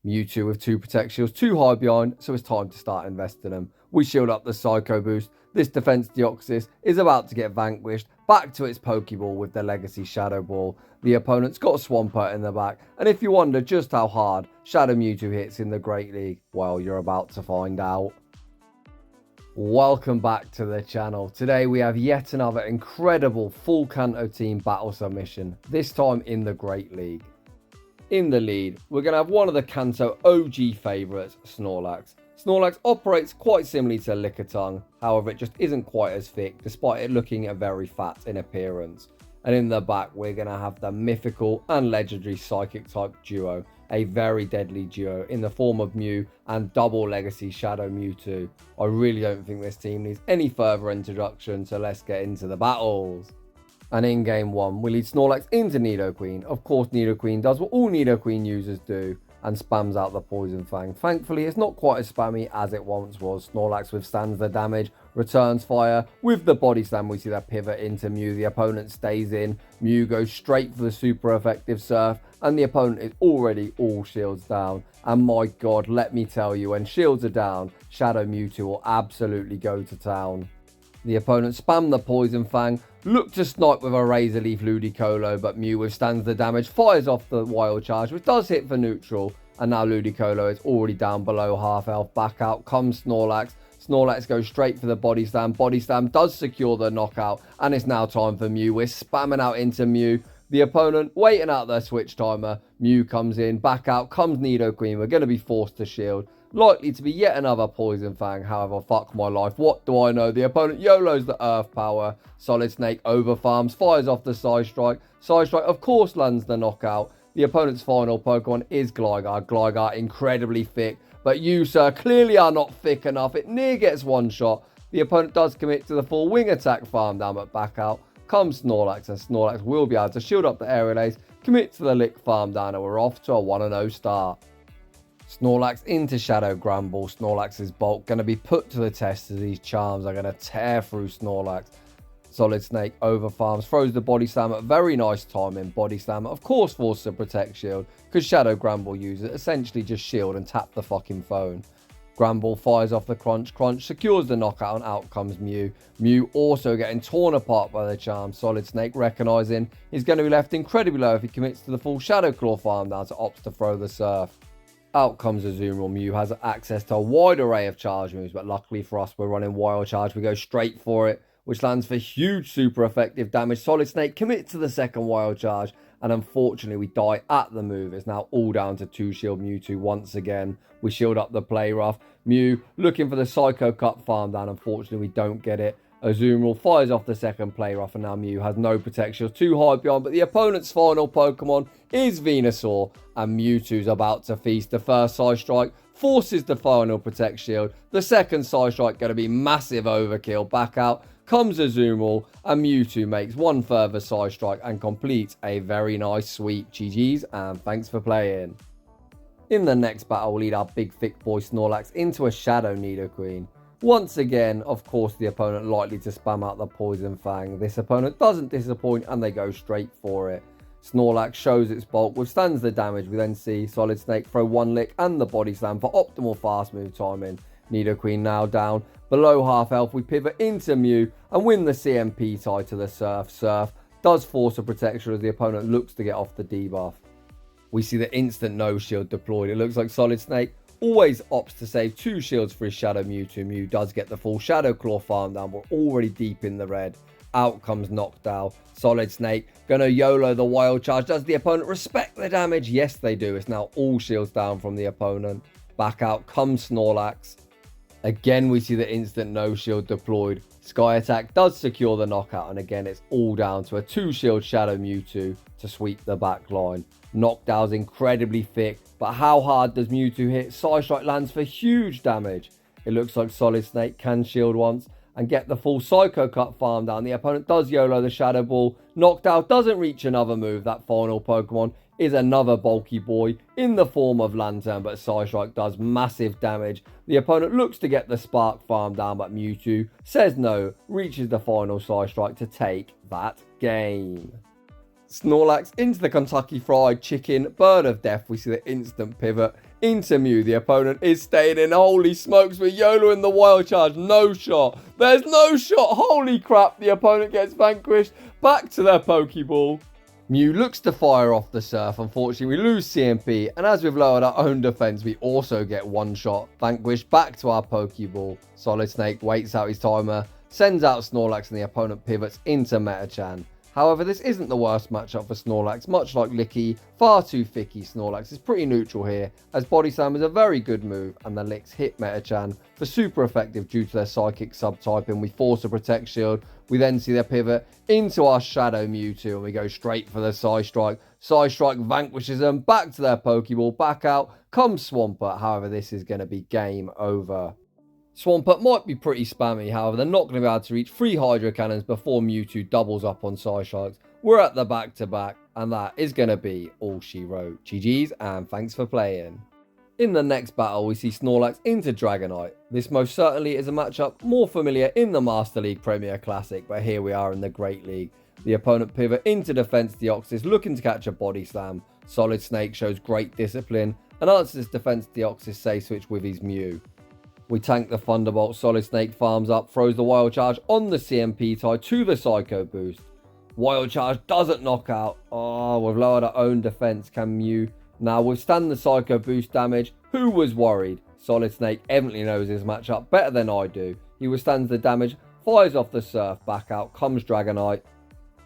Mewtwo with 2 Protect Shields too high behind, so it's time to start investing them. We shield up the Psycho boost. This Defense Deoxys is about to get vanquished, back to its Pokeball with the Legacy Shadow Ball. The opponent's got a Swampert in the back, and if you wonder just how hard Shadow Mewtwo hits in the Great League, well, you're about to find out. Welcome back to the channel. Today we have yet another incredible full Kanto team battle submission, this time in the Great League. In the lead, we're going to have one of the Kanto OG favourites, Snorlax. Snorlax operates quite similarly to Lickitung, however it just isn't quite as thick despite it looking very fat in appearance. And in the back we're going to have the mythical and legendary psychic type duo, a very deadly duo in the form of Mew and double legacy Shadow Mewtwo. I really don't think this team needs any further introduction, so let's get into the battles. And in game 1, we lead Snorlax into Nidoqueen. Of course, Nidoqueen does what all Nidoqueen users do and spams out the Poison Fang. Thankfully, it's not quite as spammy as it once was. Snorlax withstands the damage, returns fire. With the Body Slam, we see that pivot into Mew. The opponent stays in. Mew goes straight for the super effective Surf, and the opponent is already all shields down. And my god, let me tell you, when shields are down, Shadow Mewtwo will absolutely go to town. The opponent spammed the Poison Fang, looked to snipe with a Razor Leaf Ludicolo, but Mew withstands the damage, fires off the Wild Charge, which does hit for neutral, and now Ludicolo is already down below half health. Back out comes Snorlax. Snorlax goes straight for the Body Slam. Body Slam does secure the knockout, and it's now time for Mew. We're spamming out into Mew. The opponent waiting out their switch timer. Mew comes in, back out comes Nidoqueen. We're going to be forced to shield. Likely to be yet another Poison Fang, however, fuck my life. What do I know? The opponent YOLOs the Earth Power. Solidsnake over farms, fires off the Side Strike. Side Strike, of course, lands the knockout. The opponent's final Pokemon is Gligar. Gligar incredibly thick, but you, sir, clearly are not thick enough. It near gets one shot. The opponent does commit to the full Wing Attack farm down, but back out comes Snorlax, and Snorlax will be able to shield up the Aerial Ace, commit to the Lick farm down, and we're off to a 1-0 start. Snorlax into Shadow Gramble. Snorlax's bulk going to be put to the test as these charms are going to tear through Snorlax. Solidsnake over farms, throws the Body Slam at very nice timing. Body Slam, of course, forces a Protect Shield because Shadow Gramble uses essentially just shield and tap the fucking phone. Gramble fires off the Crunch. Crunch secures the knockout, and out comes Mew. Mew also getting torn apart by the charm. Solidsnake recognising he's going to be left incredibly low if he commits to the full Shadow Claw farm down, so opts to throw the Surf. Out comes Azumarill. Mew has access to a wide array of charge moves, but luckily for us, we're running Wild Charge. We go straight for it, which lands for huge super effective damage. Solidsnake commits to the second Wild Charge, and unfortunately we die at the move. It's now all down to 2-shield Mewtwo once again. We shield up the Play Rough. Mew looking for the Psycho Cut farm down. Unfortunately we don't get it. Azumarill fires off the second Play Rough, and now Mew has no protection, too high beyond, but the opponent's final Pokemon is Venusaur, and Mewtwo's about to feast. The first Side Strike forces the final Protect Shield. The second Side Strike going to be massive overkill. Back out comes Azumarill, and Mewtwo makes one further Side Strike and completes a very nice sweep. GG's, and thanks for playing. In the next battle, we'll lead our big thick boy Snorlax into a Shadow Nidoqueen. Once again, of course, the opponent likely to spam out the Poison Fang. This opponent doesn't disappoint, and they go straight for it. Snorlax shows its bulk, withstands the damage. We then see Solidsnake throw one Lick and the Body Slam for optimal fast move timing. Nidoqueen now down below half health. We pivot into Mew and win the CMP tie to the Surf. Surf does force a protection as the opponent looks to get off the debuff. We see the instant no shield deployed. It looks like Solidsnake always opts to save 2 shields for his Shadow Mewtwo. Mew does get the full Shadow Claw farm down. We're already deep in the red. Out comes Knockdown. Solidsnake gonna YOLO the Wild Charge. Does the opponent respect the damage? Yes, they do. It's now all shields down from the opponent. Back out comes Snorlax. Again, we see the instant no shield deployed. Sky Attack does secure the knockout, and again, it's all down to a 2-shield Shadow Mewtwo to sweep the back line. Knockdown's incredibly thick, but how hard does Mewtwo hit? Side Strike lands for huge damage. It looks like Solidsnake can shield once and get the full Psycho Cut farm down. The opponent does YOLO the Shadow Ball. Knockdown doesn't reach another move. That final Pokemon is another bulky boy in the form of Lantern, but Side Strike does massive damage. The opponent looks to get the Spark farm down, but Mewtwo says no, reaches the final Side Strike to take that game. Snorlax into the Kentucky Fried Chicken, Bird of Death. We see the instant pivot into Mew. The opponent is staying in. Holy smokes, we're YOLO in the Wild Charge. No shot. There's no shot. Holy crap, the opponent gets vanquished. Back to their Pokeball. Mew looks to fire off the Surf. Unfortunately, we lose CMP. And as we've lowered our own defense, we also get one shot. Vanquished back to our Pokeball. Solidsnake waits out his timer, sends out Snorlax, and the opponent pivots into Metachan. However, this isn't the worst matchup for Snorlax. Much like Licky, far too thicky, Snorlax is pretty neutral here, as Body Slam is a very good move, and the Licks hit Metachan for super effective due to their Psychic subtyping. We force a Protect Shield. We then see their pivot into our Shadow Mewtwo, and we go straight for the Psy Strike. Psy Strike vanquishes them, back to their Pokeball, back out comes Swampert. However, this is going to be game over. Swampert might be pretty spammy, however, they're not going to be able to reach 3 Hydro Cannons before Mewtwo doubles up on Psysharks. We're at the back-to-back, and that is going to be all she wrote. GG's, and thanks for playing. In the next battle, we see Snorlax into Dragonite. This most certainly is a matchup more familiar in the Master League Premier Classic, but here we are in the Great League. The opponent pivot into Defense Deoxys, looking to catch a Body Slam. Solidsnake shows great discipline, and answers Defense Deoxys Safe Switch with his Mew. We tank the Thunderbolt, Solidsnake farms up, throws the Wild Charge on the CMP tie to the Psycho Boost. Wild Charge doesn't knock out. Oh, we've lowered our own defense. Can Mew now withstand the Psycho Boost damage? Who was worried? Solidsnake evidently knows his matchup better than I do. He withstands the damage, fires off the Surf, back out comes Dragonite.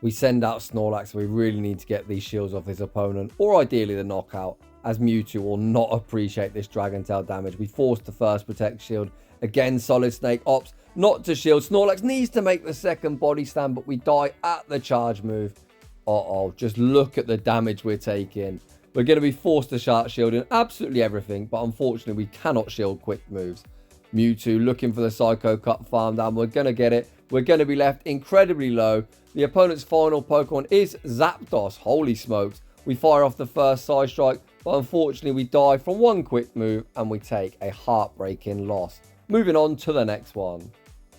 We send out Snorlax, so we really need to get these shields off his opponent, or ideally the knockout, as Mewtwo will not appreciate this Dragon Tail damage. We force the first Protect Shield. Again, Solidsnake opts not to shield. Snorlax needs to make the second Body Slam, but we die at the charge move. Uh-oh, just look at the damage we're taking. We're going to be forced to start shielding absolutely everything, but unfortunately we cannot shield quick moves. Mewtwo looking for the Psycho Cut farm down. We're going to get it. We're going to be left incredibly low. The opponent's final Pokemon is Zapdos. Holy smokes. We fire off the first Psy Strike, but unfortunately we die from one quick move and we take a heartbreaking loss. Moving on to the next one.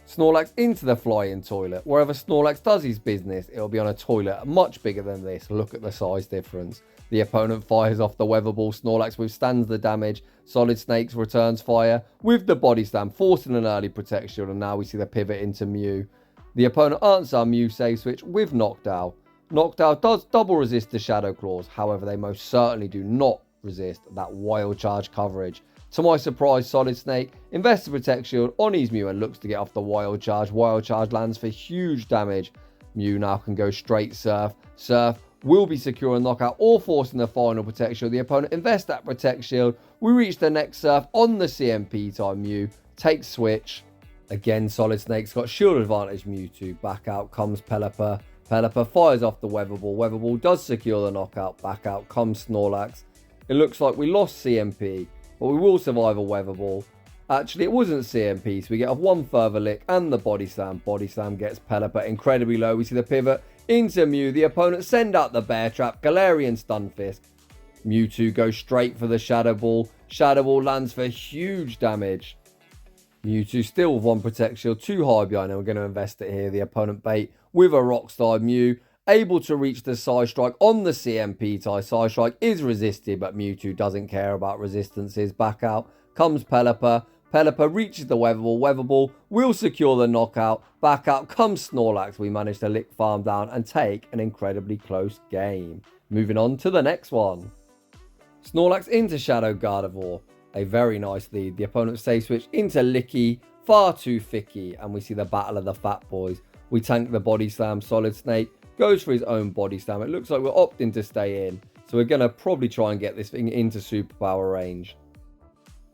Snorlax into the Flying Toilet. Wherever Snorlax does his business, it'll be on a toilet much bigger than this. Look at the size difference. The opponent fires off the Weather Ball. Snorlax withstands the damage. Solidsnake returns fire with the Body Slam, forcing an early Protect Shield, and now we see the pivot into Mew. The opponent answers our Mew Safe Switch with Knockdown. Knockdown does double resist the Shadow Claws, however they most certainly do not resist that Wild Charge coverage. To my surprise, Solidsnake invests a Protect Shield on his Mew and looks to get off the Wild Charge. Wild Charge lands for huge damage. Mew now can go straight Surf. Surf will be securing knockout or forcing the final Protect Shield. The opponent invests that Protect Shield. We reach the next Surf on the CMP time. Mew takes Switch. Again, Solidsnake's got shield advantage. Mewtwo. Back out comes Pelipper. Pelipper fires off the Weather Ball. Weather Ball does secure the knockout. Back out comes Snorlax. It looks like we lost CMP, but we will survive a Weather Ball. Actually, it wasn't CMP, so we get off one further lick and the Body Slam. Body Slam gets Pelipper incredibly low. We see the pivot into Mew. The opponent send out the Bear Trap. Galarian Stunfisk. Mewtwo goes straight for the Shadow Ball. Shadow Ball lands for huge damage. Mewtwo still with one Protect Shield, too high behind, and we're going to invest it here. The opponent bait with a Rockstar Mew, able to reach the Psy Strike on the CMP tie. Psy Strike is resisted, but Mewtwo doesn't care about resistances. Back out comes Pelipper. Pelipper reaches the Weather Ball. Weather Ball will secure the knockout. Back out comes Snorlax. We manage to lick farm down and take an incredibly close game. Moving on to the next one. Snorlax into Shadow Gardevoir. A very nice lead. The opponent Safe Switch into Licky. Far too thicky. And we see the battle of the Fat Boys. We tank the Body Slam. Solidsnake goes for his own Body Slam. It looks like we're opting to stay in. So we're going to probably try and get this thing into superpower range.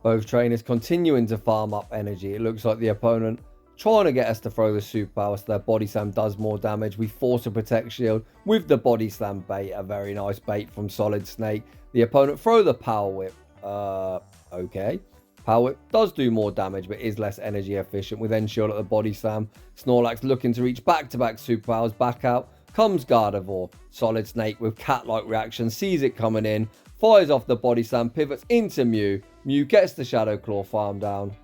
Both trainers continuing to farm up energy. It looks like the opponent trying to get us to throw the superpower so their Body Slam does more damage. We force a Protect Shield with the Body Slam bait. A very nice bait from Solidsnake. The opponent throw the Power Whip. Okay. Power Whip does do more damage, but is less energy efficient. We then shield at the Body Slam. Snorlax looking to reach back-to-back superpowers. Back out comes Gardevoir. Solidsnake with cat-like reaction, sees it coming in, fires off the Body Slam, pivots into Mew. Mew gets the Shadow Claw farm down.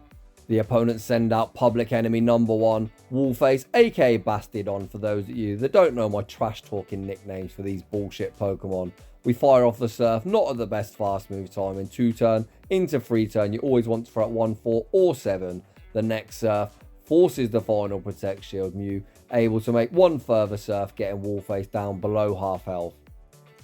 The opponents send out public enemy number 1, Wallface, aka Bastidon for those of you that don't know my trash talking nicknames for these bullshit Pokemon. We fire off the Surf, not at the best fast move time in 2 turn, into 3 turn, you always want to throw at 1, 4 or 7. The next Surf forces the final Protect Shield Mew, able to make 1 further Surf, getting Wallface down below half health.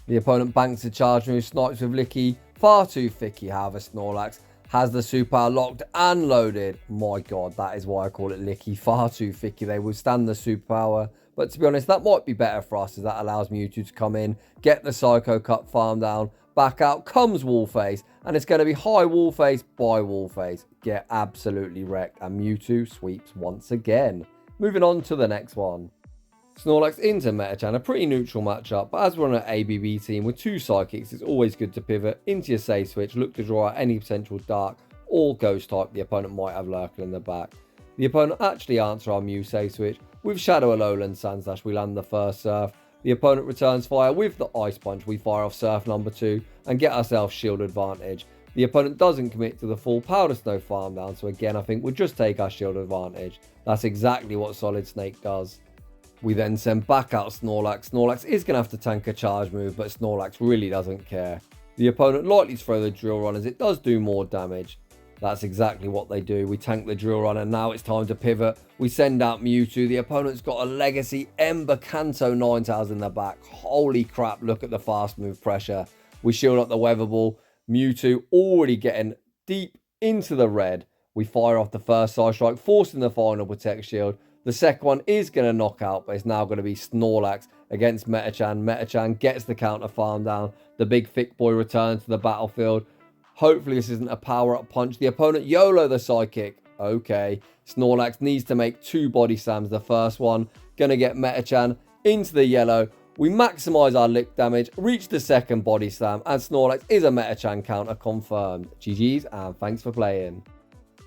The opponent banks a Charge Move, snipes with Licky, far too thicky, however Snorlax has the super locked and loaded. My god, that is why I call it Licky, far too thicky. They withstand the superpower, but to be honest, that might be better for us as that allows Mewtwo to come in, get the Psycho Cut farm down, back out comes Wallface, and it's going to be high Wallface by Wallface. Get absolutely wrecked, and Mewtwo sweeps once again. Moving on to the next one. Snorlax into Metachan, a pretty neutral matchup, but as we're on an ABB team with 2 Psychics, it's always good to pivot into your safe switch, look to draw out any potential Dark or Ghost type the opponent might have lurking in the back. The opponent actually answers our Mew safe switch with Shadow Alolan Sandslash. We land the first Surf. The opponent returns fire with the Ice Punch. We fire off Surf number 2 and get ourselves shield advantage. The opponent doesn't commit to the full Powder Snow farm down, so again I think we'll just take our shield advantage. That's exactly what Solidsnake does. We then send back out Snorlax. Snorlax is going to have to tank a charge move, but Snorlax really doesn't care. The opponent likely to throw the Drill Run as it does do more damage. That's exactly what they do. We tank the Drill Run and now it's time to pivot. We send out Mewtwo. The opponent's got a Legacy Ember Kanto 9000 in the back. Holy crap, look at the fast move pressure. We shield up the Weather Ball. Mewtwo already getting deep into the red. We fire off the first Side Strike, forcing the final Protect Shield. The second one is going to knock out, but it's now going to be Snorlax against Metachan. Metachan gets the counter farm down. The big thick boy returns to the battlefield. Hopefully this isn't a power-up punch. The opponent YOLO the Psychic. Okay. Snorlax needs to make 2 body slams. The first one going to get Metachan into the yellow. We maximise our lick damage, reach the second body slam, and Snorlax is a Metachan counter confirmed. GG's and thanks for playing.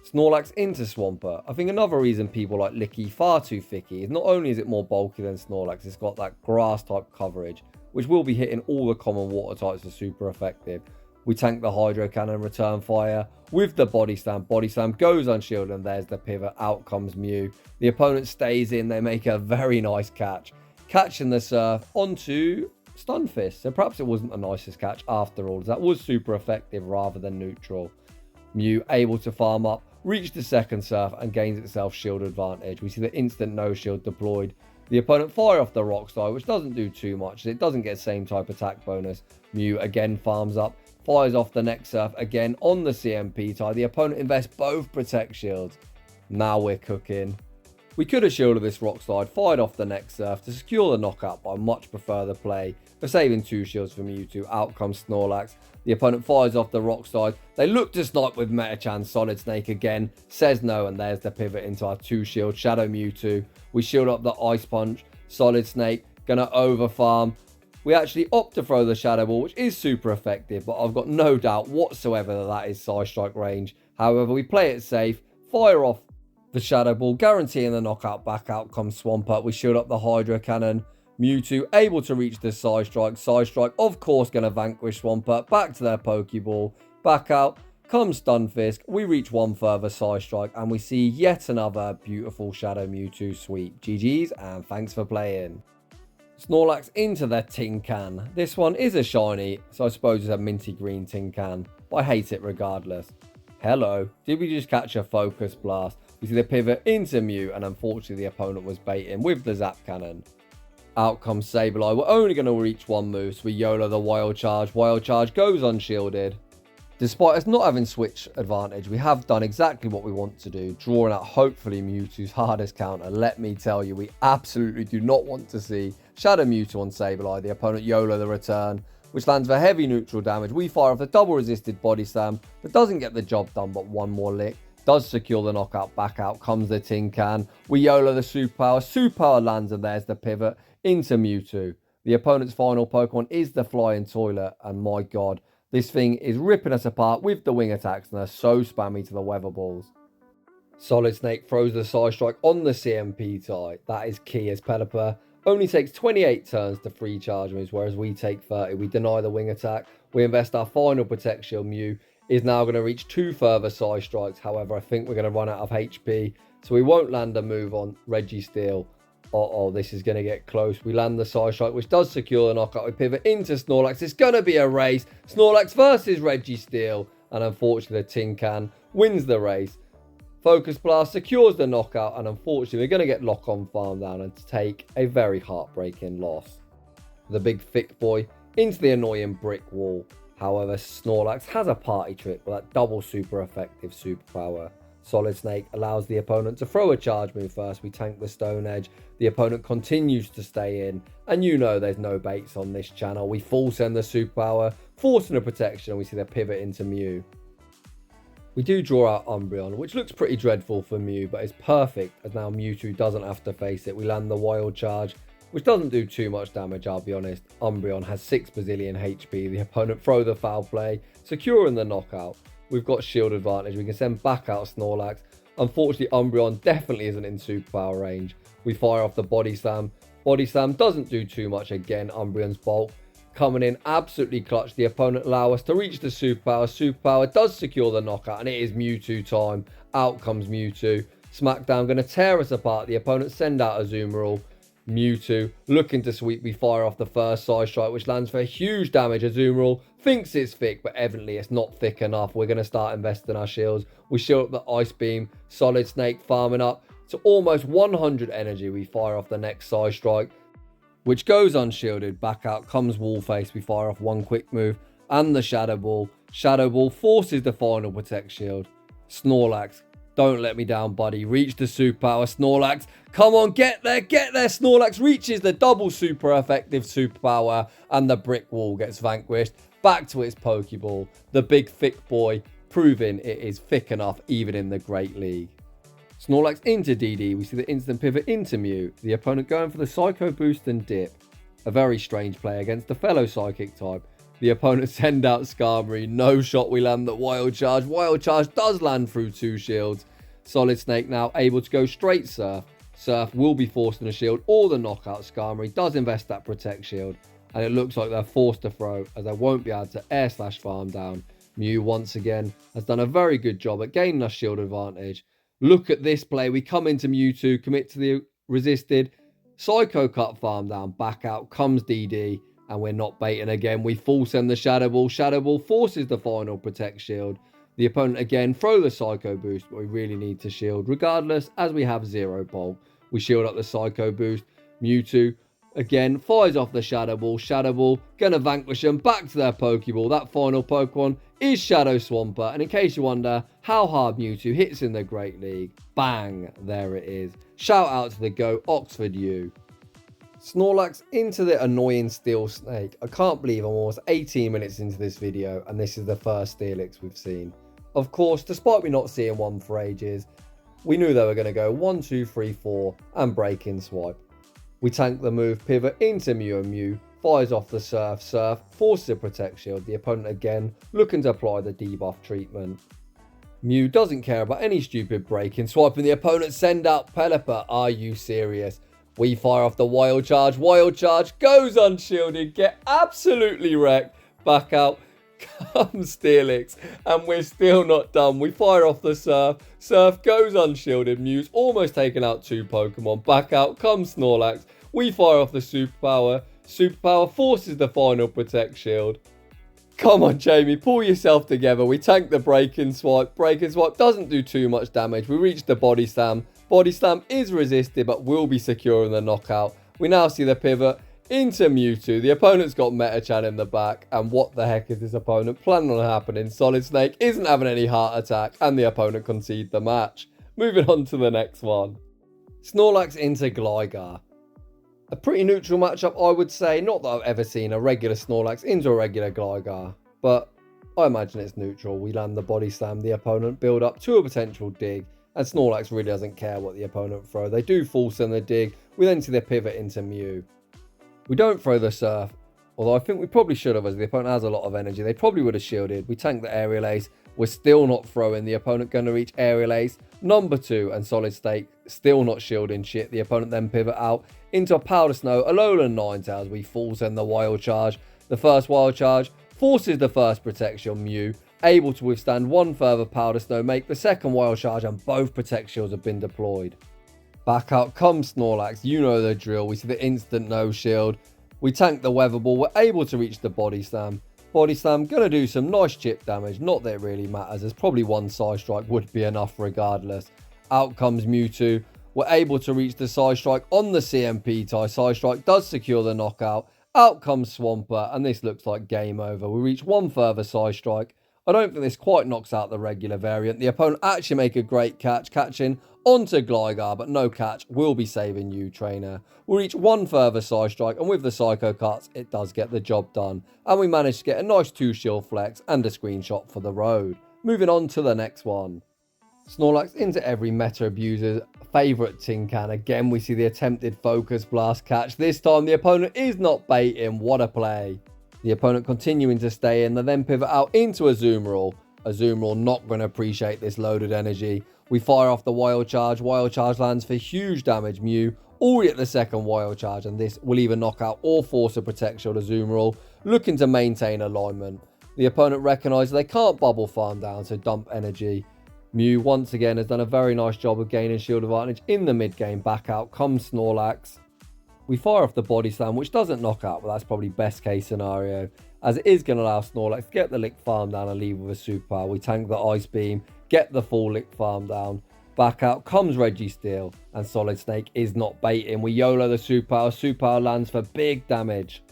Snorlax into Swampert. I think another reason people like Licky far too thicky is not only is it more bulky than Snorlax, it's got that grass type coverage, which will be hitting all the common water types are super effective. We tank the Hydro Cannon, return fire with the Body Slam. Body Slam goes unshielded and there's the pivot. Out comes Mew. The opponent stays in. They make a very nice catch. Catching the Surf onto Stunfisk. So perhaps it wasn't the nicest catch after all. That was super effective rather than neutral. Mew able to farm up, reach the second Surf and gains itself shield advantage. We see the instant no shield deployed. The opponent fire off the Rock Slide, which doesn't do too much. It doesn't get the same type attack bonus. Mew again farms up, fires off the next Surf again on the CMP tie. The opponent invests both Protect Shields. Now we're cooking. We could have shielded this Rock Slide, fired off the next Surf to secure the knockout, but I much prefer the play of saving 2 shields for Mewtwo. Out comes Snorlax. The opponent fires off the Rock Slide. They look to snipe with Metachan. Solidsnake again says no, and there's the pivot into our 2 shield Shadow Mewtwo. We shield up the Ice Punch. Solidsnake gonna over farm. We actually opt to throw the Shadow Ball, which is super effective, but I've got no doubt whatsoever that is Side Strike range. However, we play it safe, fire off the Shadow Ball, guaranteeing the knockout. Back out comes Swampert. We shield up the Hydro Cannon. Mewtwo able to reach the Side Strike. Side Strike, of course, going to vanquish Swampert. Back to their Pokeball. Back out comes Stunfisk. We reach 1 further Side Strike, and we see yet another beautiful Shadow Mewtwo sweep. GG's, and thanks for playing. Snorlax into their tin can. This one is a shiny, so I suppose it's a minty green tin can, but I hate it regardless. Hello, did we just catch a Focus Blast? We see the pivot into Mew, and unfortunately the opponent was baiting with the Zap Cannon. Out comes Sableye. We're only going to reach 1 move, so we YOLO the Wild Charge. Wild Charge goes unshielded. Despite us not having switch advantage, we have done exactly what we want to do, drawing out hopefully Mewtwo's hardest counter. Let me tell you, we absolutely do not want to see Shadow Mewtwo on Sableye. The opponent YOLO the return, which lands for heavy neutral damage. We fire off the double resisted Body Slam, but doesn't get the job done, but 1 more lick does secure the knockout. Back out comes the tin can. We YOLO the Superpower. Superpower lands, and there's the pivot into Mewtwo. The opponent's final Pokemon is the Flying Toilet, and my god, this thing is ripping us apart with the wing attacks, and they're so spammy to the Weather Balls. Solidsnake throws the Side Strike on the CMP tie. That is key, as Pelipper only takes 28 turns to 3 charge moves, whereas we take 30. We deny the wing attack. We invest our final Protect Shield Mew is now going to reach 2 further side strikes. However, I think we're going to run out of HP, so we won't land a move on Registeel. This is going to get close. We land the side strike, which does secure the knockout. We pivot into Snorlax. It's going to be a race. Snorlax versus Registeel. And unfortunately, the Tin Can wins the race. Focus Blast secures the knockout. And unfortunately, we're going to get lock-on farm down and take a very heartbreaking loss. The big thick boy into the annoying brick wall. However, Snorlax has a party trick with that double super effective superpower. Solidsnake allows the opponent to throw a charge move first. We tank the Stone Edge. The opponent continues to stay in. And you know there's no baits on this channel. We full send the superpower, forcing a protection, and we see the pivot into Mew. We do draw out Umbreon, which looks pretty dreadful for Mew, but is perfect as now Mewtwo doesn't have to face it. We land the Wild Charge, which doesn't do too much damage, I'll be honest. Umbreon has 6 bazillion HP. The opponent throw the foul play, securing the knockout. We've got shield advantage. We can send back out Snorlax. Unfortunately, Umbreon definitely isn't in superpower range. We fire off the Body Slam. Body Slam doesn't do too much again. Umbreon's bulk coming in absolutely clutch. The opponent allow us to reach the superpower. Superpower does secure the knockout, and it is Mewtwo time. Out comes Mewtwo. Smackdown going to tear us apart. The opponent send out Azumarill. Mewtwo looking to sweep. We fire off the first side strike, which lands for huge damage. Azumarill thinks it's thick, but evidently it's not thick enough. We're going to start investing our shields. We shield up the Ice Beam. Solidsnake farming up to almost 100 energy. We fire off the next side strike, which goes unshielded. Back out comes Wallface. We fire off one quick move and the Shadow Ball. Shadow Ball forces the final Protect Shield. Snorlax, don't let me down, buddy. Reach the superpower. Snorlax, come on, get there, get there. Snorlax reaches the double super effective superpower, and the brick wall gets vanquished. Back to its Pokeball. The big thick boy, proving it is thick enough even in the Great League. Snorlax into DD. We see the instant pivot into Mew. The opponent going for the Psycho Boost and Dip. A very strange play against the fellow Psychic type. The opponent send out Skarmory. No shot, we land the Wild Charge. Wild Charge does land through 2 shields. Solidsnake now able to go straight Surf. Surf will be forced in a shield or the knockout. Skarmory does invest that Protect Shield. And it looks like they're forced to throw, as they won't be able to air/farm down. Mew once again has done a very good job at gaining us shield advantage. Look at this play. We come into Mewtwo, commit to the resisted. Psycho Cut farm down. Back out comes DD. And we're not baiting again. We full send the Shadow Ball. Shadow Ball forces the final Protect Shield. The opponent again throw the Psycho Boost, but we really need to shield regardless as we have 0 bulk. We shield up the Psycho Boost. Mewtwo again fires off the Shadow Ball. Shadow Ball gonna vanquish them back to their Pokeball. That final Pokemon is Shadow Swampert. And in case you wonder how hard Mewtwo hits in the Great League, bang, there it is. Shout out to the GOAT Oxford U. Snorlax into the annoying Steel Snake. I can't believe I'm almost 18 minutes into this video and this is the first Steelix we've seen. Of course, despite me not seeing one for ages, we knew they were going to go 1, 2, 3, 4 and break in swipe. We tank the move, pivot into Mew and Mew, fires off the Surf. Surf forces a Protect Shield. The opponent again looking to apply the debuff treatment. Mew doesn't care about any stupid break in swipe and the opponent send out Pelipper. Are you serious? We fire off the Wild Charge. Wild Charge goes unshielded. Get absolutely wrecked. Back out comes Steelix. And we're still not done. We fire off the Surf. Surf goes unshielded. Mew's almost taken out 2 Pokemon. Back out comes Snorlax. We fire off the Superpower. Superpower forces the final Protect Shield. Come on, Jamie. Pull yourself together. We tank the Break and Swipe. Break and Swipe doesn't do too much damage. We reach the Body Slam. Body Slam is resisted but will be secure in the knockout. We now see the pivot into Mewtwo. The opponent's got Metachan in the back. And what the heck is this opponent planning on happening? Solidsnake isn't having any heart attack and the opponent concedes the match. Moving on to the next one. Snorlax into Gligar. A pretty neutral matchup, I would say. Not that I've ever seen a regular Snorlax into a regular Gligar. But I imagine it's neutral. We land the Body Slam. The opponent build up to a potential dig. And Snorlax really doesn't care what the opponent throw. They do full send the dig. We then see the pivot into Mew. We don't throw the Surf. Although I think we probably should have, as the opponent has a lot of energy. They probably would have shielded. We tank the Aerial Ace. We're still not throwing. The opponent going to reach Aerial Ace number 2. And Solidsnake still not shielding shit. The opponent then pivot out into a Powder Snow, Alolan Ninetales. We full send the Wild Charge. The first Wild Charge forces the first Protection Mew. able to withstand one further powder snow, make the second wild charge, and both protect shields have been deployed. Back out comes Snorlax, you know the drill. We see the instant no shield. We tank the weather ball, we're able to reach the body slam. Body slam gonna do some nice chip damage, not that it really matters, as probably one side strike would be enough regardless. Out comes Mewtwo, we're able to reach the side strike on the CMP tie. Side strike does secure the knockout. Out comes Swampert, and this looks like game over. We reach one further side strike. I don't think this quite knocks out the regular variant. The opponent actually make a great catch, catching onto Gligar, but no catch will be saving you, trainer. We reach one further side strike, and with the Psycho Cuts, it does get the job done. And we manage to get a nice 2 shield flex and a screenshot for the road. Moving on to the next one. Snorlax into every meta abuser's favourite tin can. Again, we see the attempted focus blast catch. This time, the opponent is not baiting. What a play. The opponent continuing to stay in. They then pivot out into Azumarill. Azumarill not going to appreciate this loaded energy. We fire off the Wild Charge. Wild Charge lands for huge damage. Mew already at the second Wild Charge, and this will either knock out or force a protect shield. Azumarill looking to maintain alignment. The opponent recognises they can't bubble farm down, so dump energy. Mew once again has done a very nice job of gaining shield advantage in the mid game. Back out comes Snorlax. We fire off the body slam, which doesn't knock out, but that's probably best case scenario, as it is going to allow Snorlax to get the lick farm down and leave with a superpower. We tank the ice beam, get the full lick farm down. Back out comes Registeel, and Solidsnake is not baiting. We YOLO the superpower. Superpower lands for big damage.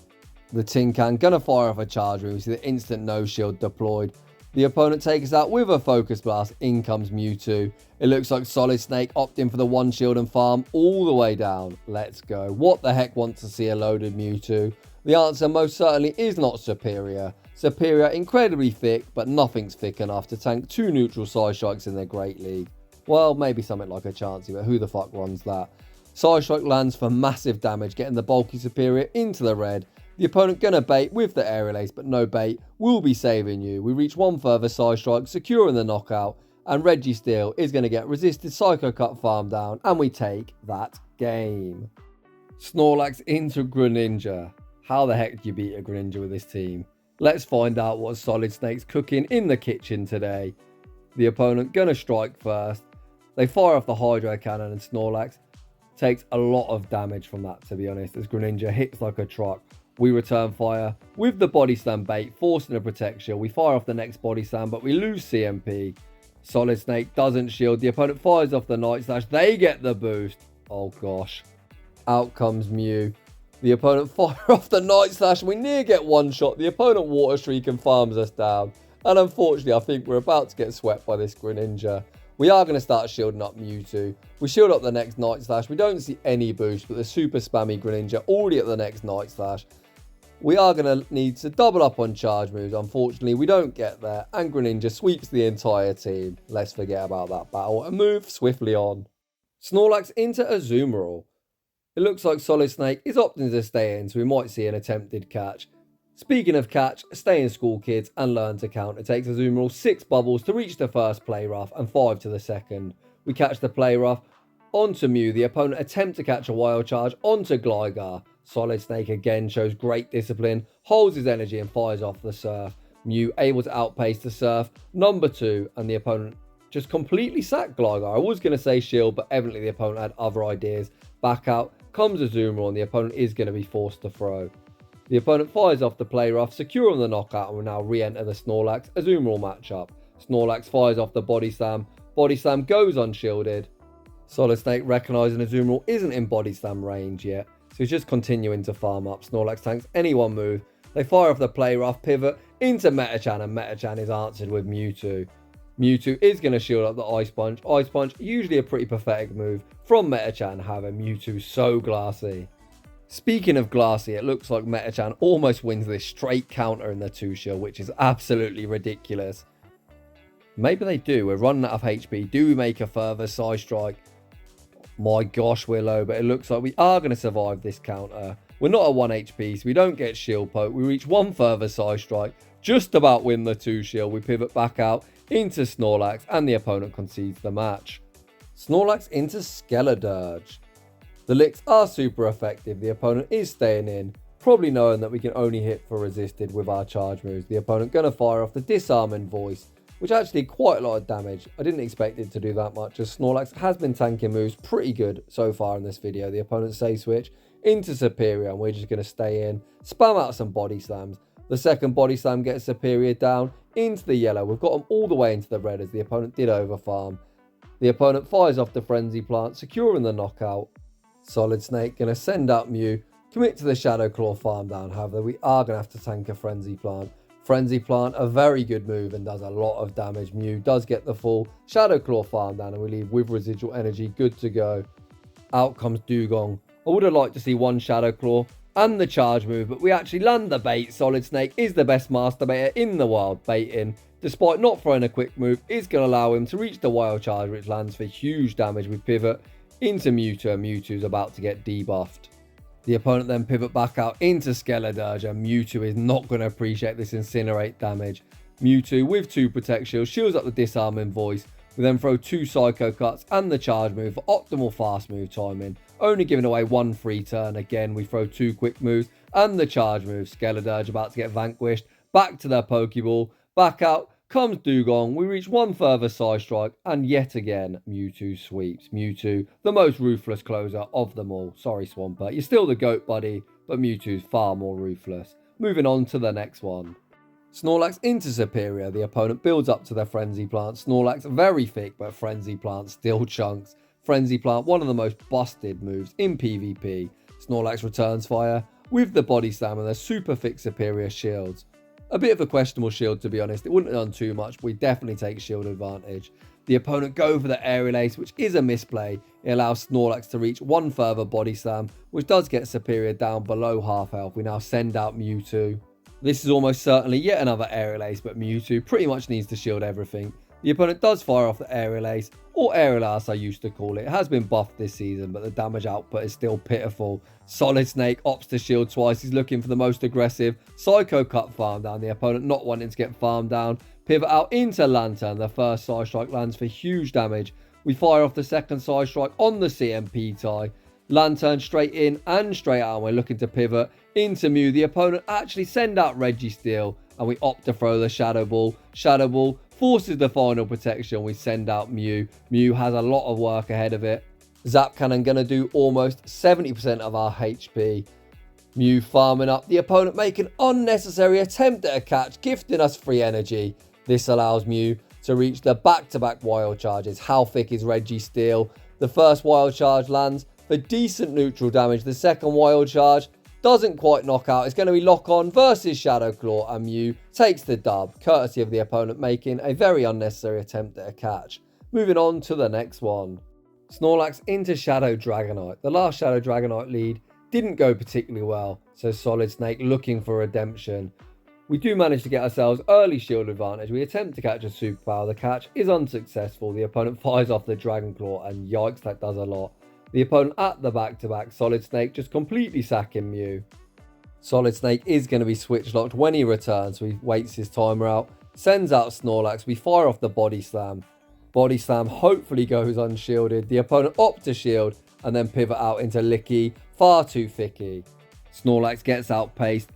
The tin can gonna fire off a charge move. We see the instant no shield deployed. The opponent takes us out with a focus blast. In comes Mewtwo. It looks like Solidsnake opting for the one shield and farm all the way down. Let's go. What the heck wants to see a loaded Mewtwo? The answer most certainly is not superior. Superior incredibly thick, but nothing's thick enough to tank 2 neutral side strikes in the Great League. Well, maybe something like a Chansey, but who the fuck runs that? Side strike lands for massive damage, getting the bulky superior into the red. The opponent gonna bait with the aerial ace, but no bait will be saving you. We reach one further side strike, securing the knockout, and Registeel is gonna get resisted Psycho Cut farm down, and we take that game. Snorlax into Greninja. How the heck do you beat a Greninja with this team? Let's find out what Solidsnake's cooking in the kitchen today. The opponent gonna strike first. They fire off the Hydro Cannon, and Snorlax takes a lot of damage from that, to be honest, as Greninja hits like a truck. We return fire with the body slam bait, forcing a protection. We fire off the next body slam, but we lose CMP. Solidsnake doesn't shield. The opponent fires off the Night Slash. They get the boost. Oh gosh. Out comes Mew. The opponent fire off the Night Slash. We near get one shot. The opponent water streak and farms us down. And unfortunately, I think we're about to get swept by this Greninja. We are going to start shielding up Mewtwo. We shield up the next Night Slash. We don't see any boost, but the super spammy Greninja already at the next Night Slash. We are going to need to double up on charge moves. Unfortunately, we don't get there, and Greninja sweeps the entire team. Let's forget about that battle and move swiftly on. Snorlax into Azumarill. It looks like Solidsnake is opting to stay in, so we might see an attempted catch. Speaking of catch, stay in school kids and learn to count. It takes Azumarill 6 bubbles to reach the first play rough and 5 to the second. We catch the play rough onto Mew. The opponent attempt to catch a wild charge onto Gligar. Solidsnake again shows great discipline, holds his energy and fires off the Surf. Mew able to outpace the Surf, number 2, and the opponent just completely sacked Gligar. I was going to say shield, but evidently the opponent had other ideas. Back out comes Azumarill, and the opponent is going to be forced to throw. The opponent fires off the play rough, securing the knockout, and will now re-enter the Snorlax Azumarill matchup. Snorlax fires off the body slam. Body slam goes unshielded. Solidsnake recognising Azumarill isn't in body slam range yet, so he's just continuing to farm up. Snorlax tanks any one move. They fire off the play rough, pivot into Metachan, and Metachan is answered with Mewtwo. Mewtwo is going to shield up the Ice Punch. Ice Punch, usually a pretty pathetic move from Metachan, however, Mewtwo's so glassy. Speaking of glassy, it looks like Metachan almost wins this straight counter in the 2-shield, which is absolutely ridiculous. Maybe they do. We're running out of HP. Do we make a further side strike? My gosh, we're low, but it looks like we are going to survive this counter. We're not at 1 HP, so we don't get shield poke. We reach one further side strike, just about win the 2-shield. We pivot back out into Snorlax, and the opponent concedes the match. Snorlax into Skeledirge. The licks are super effective. The opponent is staying in. probably knowing that we can only hit for resisted with our charge moves. The opponent going to fire off the disarming voice, which actually did quite a lot of damage. I didn't expect it to do that much, as Snorlax has been tanking moves pretty good so far in this video. The opponent say switch into Superior, and we're just going to stay in, spam out some body slams. The second body slam gets Superior down into the yellow. We've got them all the way into the red, as the opponent did overfarm. The opponent fires off the Frenzy Plant, securing the knockout. Solidsnake going to send out Mew, commit to the Shadow Claw farm down. However, we are going to have to tank a Frenzy Plant. Frenzy Plant, a very good move and does a lot of damage. Mew does get the full Shadow Claw farm down, and we leave with residual energy good to go. Out comes Dugong. I would have liked to see one Shadow Claw and the charge move, but we actually land the bait. Solidsnake is the best master baiter in the wild. Baiting, despite not throwing a quick move, is going to allow him to reach the Wild Charge, which lands for huge damage. We pivot into Mewtwo, and Mewtwo's about to get debuffed. The opponent then pivot back out into Skeledirge, and Mewtwo is not going to appreciate this incinerate damage. Mewtwo with 2 Protect Shields shields up the disarming voice. We then throw 2 Psycho Cuts and the charge move for optimal fast move timing. Only giving away 1 free turn. Again, we throw 2 quick moves and the charge move. Skeledirge about to get vanquished. Back to their Pokeball. Back out comes Dugong. We reach 1 further side strike, and yet again Mewtwo sweeps. Mewtwo, the most ruthless closer of them all. Sorry Swampert, you're still the GOAT buddy, but Mewtwo's far more ruthless. Moving on to the next one. Snorlax into Superior. The opponent builds up to their Frenzy Plant. Snorlax very thick, but Frenzy Plant still chunks. Frenzy Plant, one of the most busted moves in PvP. Snorlax returns fire with the body slam and their super thick Superior shields. A bit of a questionable shield, to be honest. It wouldn't have done too much, but we definitely take shield advantage. The opponent go for the Aerial Ace, which is a misplay. It allows Snorlax to reach 1 further body slam, which does get Superior down below half health. We now send out Mewtwo. This is almost certainly yet another Aerial Ace, but Mewtwo pretty much needs to shield everything. The opponent does fire off the Aerial Ace, or Aerial Ace I used to call it. It has been buffed this season, but the damage output is still pitiful. Solidsnake opts to shield twice. He's looking for the most aggressive Psycho Cut farm down. The opponent not wanting to get farmed down. Pivot out into Lantern. The first side strike lands for huge damage. We fire off the second side strike on the CMP tie. Lantern straight in and straight out, and we're looking to pivot into Mew. The opponent actually send out Registeel, and we opt to throw the Shadow Ball. Shadow Ball forces the final protection. We send out Mew. Mew has a lot of work ahead of it. Zap Cannon going to do almost 70% of our HP. Mew farming up. The opponent make an unnecessary attempt at a catch, gifting us free energy. This allows Mew to reach the back-to-back Wild Charges. How thick is Registeel? The first Wild Charge lands for decent neutral damage. The second Wild Charge doesn't quite knock out. It's going to be lock on versus Shadow Claw, and Mew takes the dub, courtesy of the opponent making a very unnecessary attempt at a catch. Moving on to the next one. Snorlax into Shadow Dragonite. The last Shadow Dragonite lead didn't go particularly well, so Solidsnake looking for redemption. We do manage to get ourselves early shield advantage. We attempt to catch a superpower. The catch is unsuccessful. The opponent fires off the Dragon Claw, and yikes, that does a lot. The opponent at the back-to-back, Solidsnake just completely sacking Mew. Solidsnake is going to be switch locked when he returns, so he waits his timer out, sends out Snorlax. We fire off the Body Slam. Body Slam hopefully goes unshielded. The opponent opts to shield and then pivot out into Licky. Far too thicky. Snorlax gets outpaced.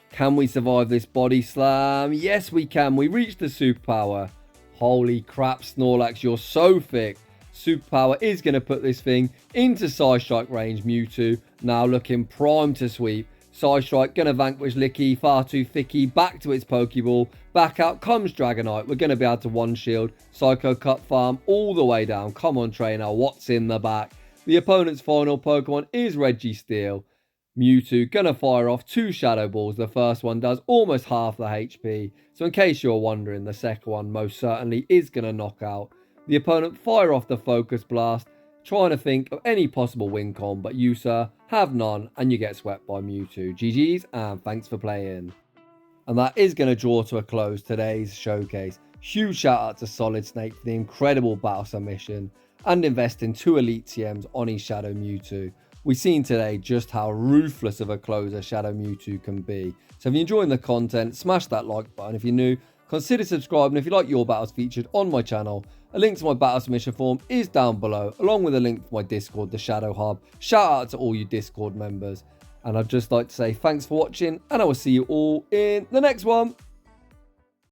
Can we survive this Body Slam? Yes, we can. We reach the superpower. Holy crap, Snorlax, you're so thick. Superpower is going to put this thing into Side Strike range. Mewtwo now looking primed to sweep. Side Strike going to vanquish Licky. Far too thicky. Back to its Pokeball. Back out comes Dragonite. We're going to be able to one shield. Psycho Cut farm all the way down. Come on, trainer. What's in the back? The opponent's final Pokemon is Registeel. Mewtwo going to fire off 2 Shadow Balls. The first one does almost half the HP. So in case you're wondering, the second one most certainly is going to knock out. The opponent fire off the Focus Blast, trying to think of any possible win con, but you, sir, have none, and you get swept by Mewtwo. GG's, and thanks for playing. And that is going to draw to a close today's showcase. Huge shout out to Solidsnake for the incredible battle submission and investing 2 Elite TMs on his Shadow Mewtwo. We've seen today just how ruthless of a closer Shadow Mewtwo can be. So if you're enjoying the content, smash that like button. If you're new, consider subscribing if you like your battles featured on my channel. A link to my battle submission form is down below, along with a link to my Discord, the Shadow Hub. Shout out to all you Discord members. And I'd just like to say thanks for watching, and I will see you all in the next one.